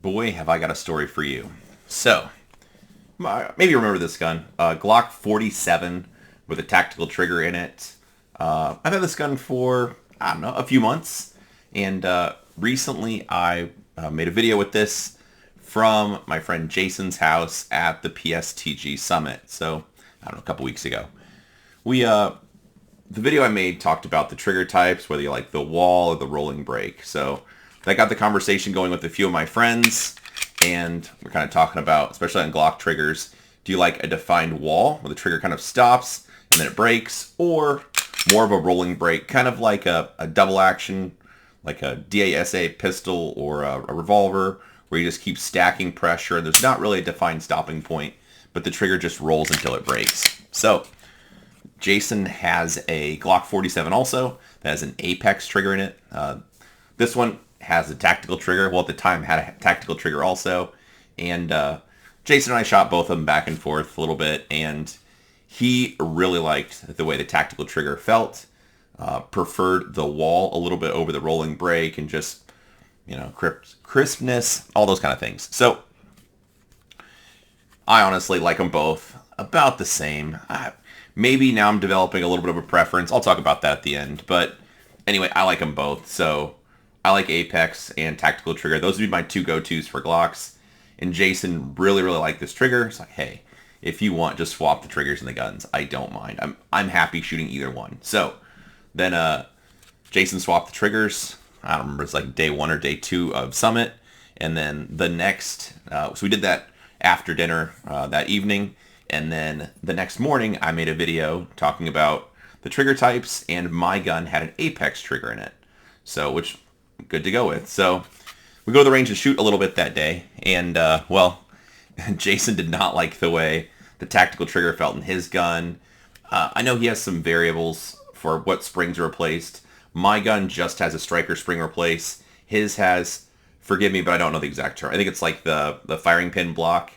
Boy, have I got a story for you. So, maybe you remember this gun. Glock 47 with a tactical trigger in it. I've had this gun for, I don't know, a few months. And recently I made a video with this from my friend Jason's house at the PSTG Summit. So, I don't know, a couple weeks ago. The video I made talked about the trigger types, whether you like the wall or the rolling break. So that got the conversation going with a few of my friends, and we're kind of talking about, especially on Glock triggers, do you like a defined wall where the trigger kind of stops and then it breaks, or more of a rolling break, kind of like a double action, like a DASA pistol or a revolver, where you just keep stacking pressure and there's not really a defined stopping point, but the trigger just rolls until it breaks. So Jason has a Glock 47 also that has an Apex trigger in it. This one has a tactical trigger. Well, at the time had a tactical trigger also. And Jason and I shot both of them back and forth a little bit, and he really liked the way the tactical trigger felt, preferred the wall a little bit over the rolling break, and just, crispness, all those kind of things. So I honestly like them both about the same. Maybe now I'm developing a little bit of a preference. I'll talk about that at the end. But anyway, I like them both. So I like Apex and Tactical Trigger. Those would be my two go-tos for Glocks. And Jason really, really liked this trigger. It's like, hey, if you want, just swap the triggers and the guns. I don't mind. I'm happy shooting either one. So then Jason swapped the triggers. I don't remember, it's like day 1 or day 2 of Summit. And then the next, so we did that after dinner that evening. And then the next morning, I made a video talking about the trigger types, and my gun had an Apex trigger in it. So, which, good to go with. So, we go to the range to shoot a little bit that day, and, Jason did not like the way the tactical trigger felt in his gun. I know he has some variables for what springs are replaced. My gun just has a striker spring replace. His has, forgive me, but I don't know the exact term. I think it's like the firing pin block,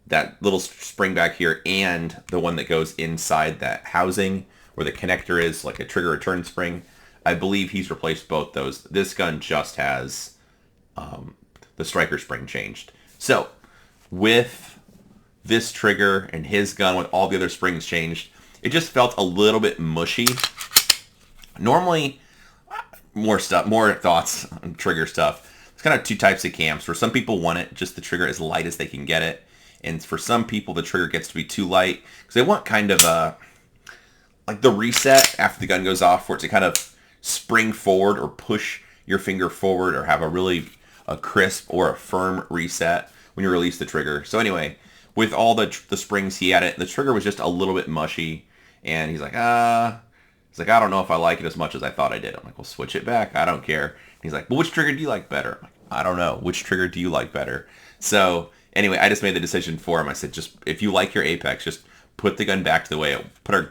that little spring back here, and the one that goes inside that housing where the connector is, like a trigger return spring. I believe he's replaced both those. This gun just has the striker spring changed. So with this trigger and his gun with all the other springs changed, it just felt a little bit mushy. Normally, more thoughts on trigger stuff. It's kind of two types of camps, where some people want it just the trigger as light as they can get it. And for some people, the trigger gets to be too light because they want kind of like the reset after the gun goes off, for it to kind of spring forward or push your finger forward, or have a crisp or a firm reset when you release the trigger. So anyway, with all the springs he had it, the trigger was just a little bit mushy, and he's like, I don't know if I like it as much as I thought I did. I'm like, well, switch it back. I don't care. And he's like, well, which trigger do you like better? I'm like, I don't know. Which trigger do you like better? So anyway, I just made the decision for him. I said, just, if you like your Apex, just put the gun back to the way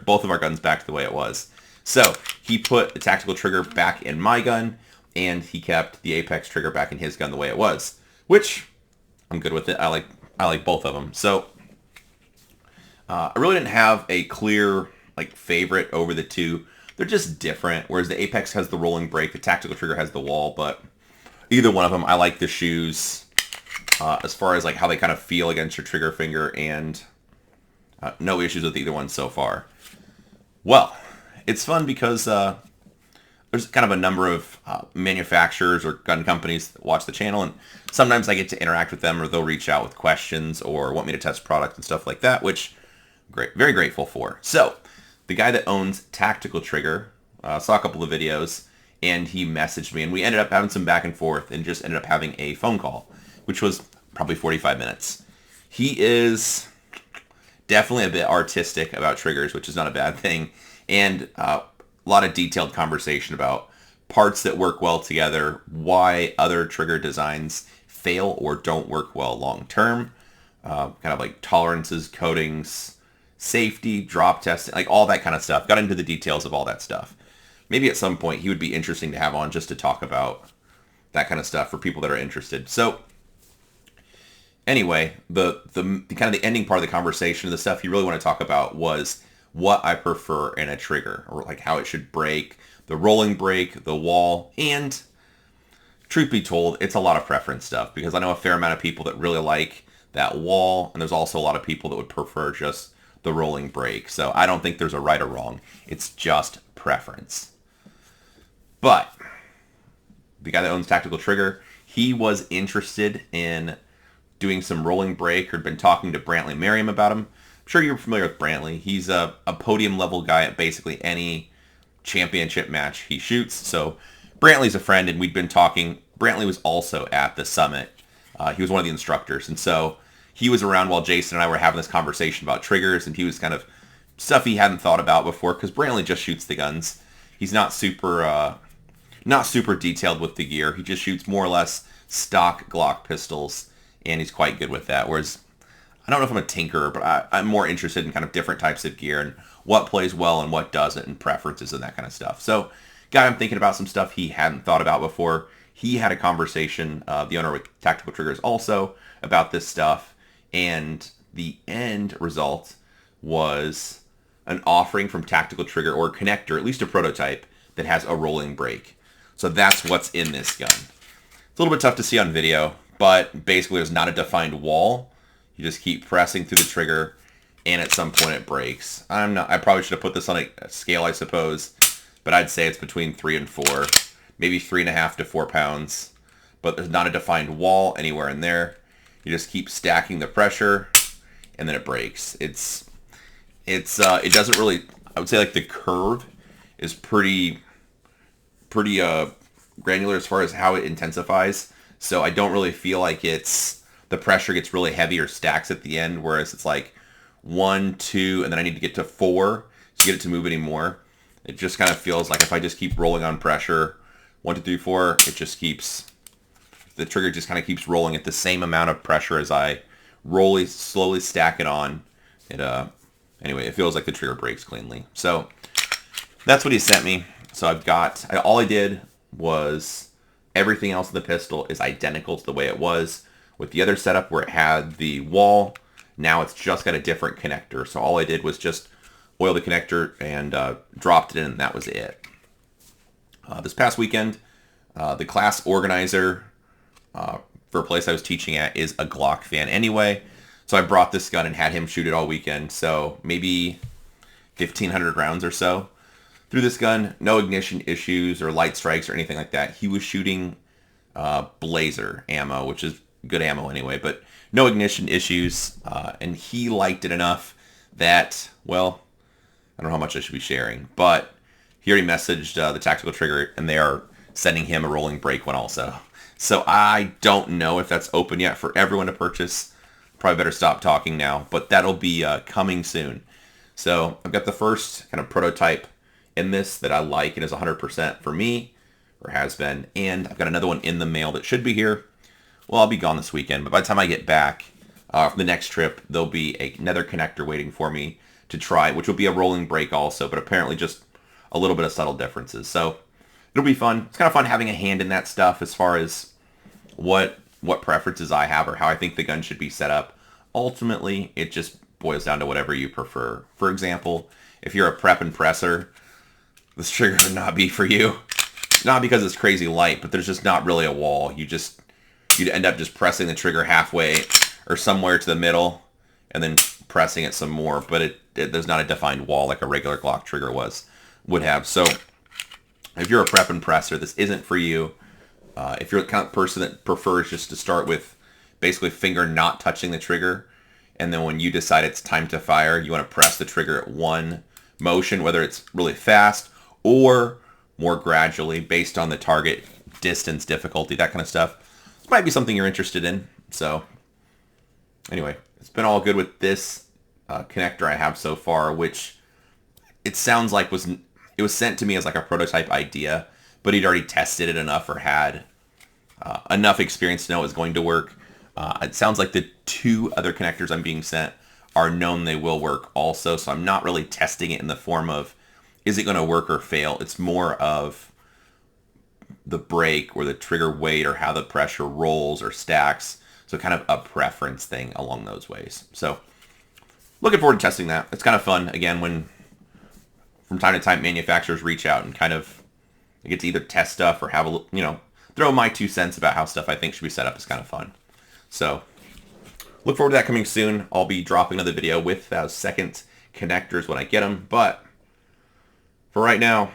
both of our guns back to the way it was. So he put the tactical trigger back in my gun, and he kept the Apex trigger back in his gun the way it was, which I'm good with it. I like both of them. So I really didn't have a clear favorite over the two. They're just different. Whereas the Apex has the rolling break, the tactical trigger has the wall. But either one of them, I like the shoes. As far as how they kind of feel against your trigger finger, and no issues with either one so far. Well, it's fun because there's kind of a number of manufacturers or gun companies that watch the channel, and sometimes I get to interact with them, or they'll reach out with questions or want me to test products and stuff like that, which I'm very grateful for. So the guy that owns Tactical Trigger saw a couple of videos, and he messaged me, and we ended up having some back and forth, and just ended up having a phone call, which was probably 45 minutes. He is definitely a bit artistic about triggers, which is not a bad thing, and a lot of detailed conversation about parts that work well together, why other trigger designs fail or don't work well long term, kind of like tolerances, coatings, safety, drop testing, all that kind of stuff. Got into the details of all that stuff. Maybe at some point he would be interesting to have on just to talk about that kind of stuff for people that are interested. So anyway, the kind of the ending part of the conversation, the stuff you really want to talk about, was what I prefer in a trigger, or how it should break, the rolling break, the wall, and truth be told, it's a lot of preference stuff because I know a fair amount of people that really like that wall, and there's also a lot of people that would prefer just the rolling break. So I don't think there's a right or wrong. It's just preference. But the guy that owns Tactical Trigger, he was interested in doing some rolling break or had been talking to Brantley Merriam about him. I'm sure you're familiar with Brantley. He's a podium level guy at basically any championship match he shoots. So Brantley's a friend, and we'd been talking. Brantley was also at the summit. He was one of the instructors, and so he was around while Jason and I were having this conversation about triggers, and he was kind of stuff he hadn't thought about before because Brantley just shoots the guns. He's not super detailed with the gear. He just shoots more or less stock Glock pistols, and he's quite good with that. Whereas I don't know if I'm a tinkerer, but I'm more interested in kind of different types of gear and what plays well and what doesn't, and preferences and that kind of stuff. So, guy, I'm thinking about some stuff he hadn't thought about before. He had a conversation, the owner of Tactical Triggers also, about this stuff, and the end result was an offering from Tactical Trigger, or a connector, at least a prototype, that has a rolling break. So that's what's in this gun. It's a little bit tough to see on video, but basically there's not a defined wall. You just keep pressing through the trigger, and at some point it breaks. I probably should have put this on a scale, I suppose, but I'd say it's between 3 and 4, maybe 3.5 to 4 pounds. But there's not a defined wall anywhere in there. You just keep stacking the pressure, and then it breaks. It doesn't really. I would say like the curve is pretty granular as far as how it intensifies. So I don't really feel like the pressure gets really heavy or stacks at the end, whereas it's like 1, 2, and then I need to get to 4 to get it to move anymore. It just kind of feels like if I just keep rolling on pressure, 1, 2, 3, 4, it just keeps, the trigger just kind of keeps rolling at the same amount of pressure as I slowly stack it on. Anyway, it feels like the trigger breaks cleanly. So that's what he sent me. So all I did was everything else in the pistol is identical to the way it was with the other setup where it had the wall. Now it's just got a different connector. So all I did was just oil the connector and dropped it in, and that was it. This past weekend, the class organizer for a place I was teaching at is a Glock fan anyway. So I brought this gun and had him shoot it all weekend. So maybe 1,500 rounds or so through this gun. No ignition issues or light strikes or anything like that. He was shooting Blazer ammo, which is good ammo anyway, but no ignition issues. And he liked it enough that, well, I don't know how much I should be sharing, but he already messaged the Tactical Trigger, and they are sending him a rolling break one also. So I don't know if that's open yet for everyone to purchase. Probably better stop talking now, but that'll be coming soon. So I've got the first kind of prototype in this that I like and is 100% for me, or has been, and I've got another one in the mail that should be here. Well, I'll be gone this weekend, but by the time I get back from the next trip, there'll be another connector waiting for me to try, which will be a rolling break also, but apparently just a little bit of subtle differences. So it'll be fun. It's kind of fun having a hand in that stuff as far as what preferences I have or how I think the gun should be set up. Ultimately, it just boils down to whatever you prefer. For example, if you're a prep and presser, this trigger would not be for you. Not because it's crazy light, but there's just not really a wall. You'd end up just pressing the trigger halfway or somewhere to the middle and then pressing it some more, but there's not a defined wall like a regular Glock trigger would have. So if you're a prep and presser, this isn't for you. If you're the kind of person that prefers just to start with basically finger not touching the trigger, and then when you decide it's time to fire, you want to press the trigger at one motion, whether it's really fast or more gradually based on the target distance, difficulty, that kind of stuff. This might be something you're interested in. So anyway, it's been all good with this connector I have so far, which it sounds like it was sent to me as like a prototype idea, but he'd already tested it enough or had enough experience to know it was going to work. It sounds like the 2 other connectors I'm being sent are known they will work also, so I'm not really testing it in the form of is it going to work or fail. It's more of the break or the trigger weight or how the pressure rolls or stacks. So kind of a preference thing along those ways. So looking forward to testing that. It's kind of fun, again, when from time to time manufacturers reach out and kind of get to either test stuff or have throw my 2 cents about how stuff I think should be set up is kind of fun. So look forward to that coming soon. I'll be dropping another video with those second connectors when I get them. But for right now,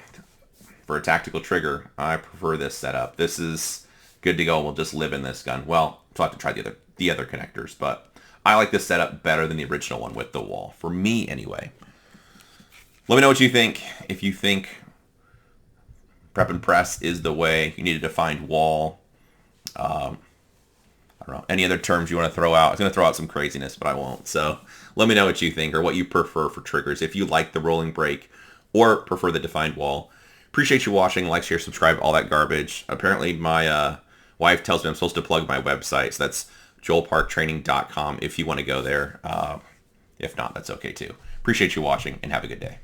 for a tactical trigger, I prefer this setup. This is good to go. We'll just live in this gun. Well, I'll have to try the other connectors, but I like this setup better than the original one with the wall. For me, anyway. Let me know what you think. If you think prep and press is the way, you need a defined wall. I don't know, any other terms you want to throw out. I was going to throw out some craziness, but I won't. So let me know what you think or what you prefer for triggers. If you like the rolling break or prefer the defined wall. Appreciate you watching. Like, share, subscribe, all that garbage. Apparently my wife tells me I'm supposed to plug my website. So that's joelparktraining.com if you want to go there. If not, that's okay too. Appreciate you watching and have a good day.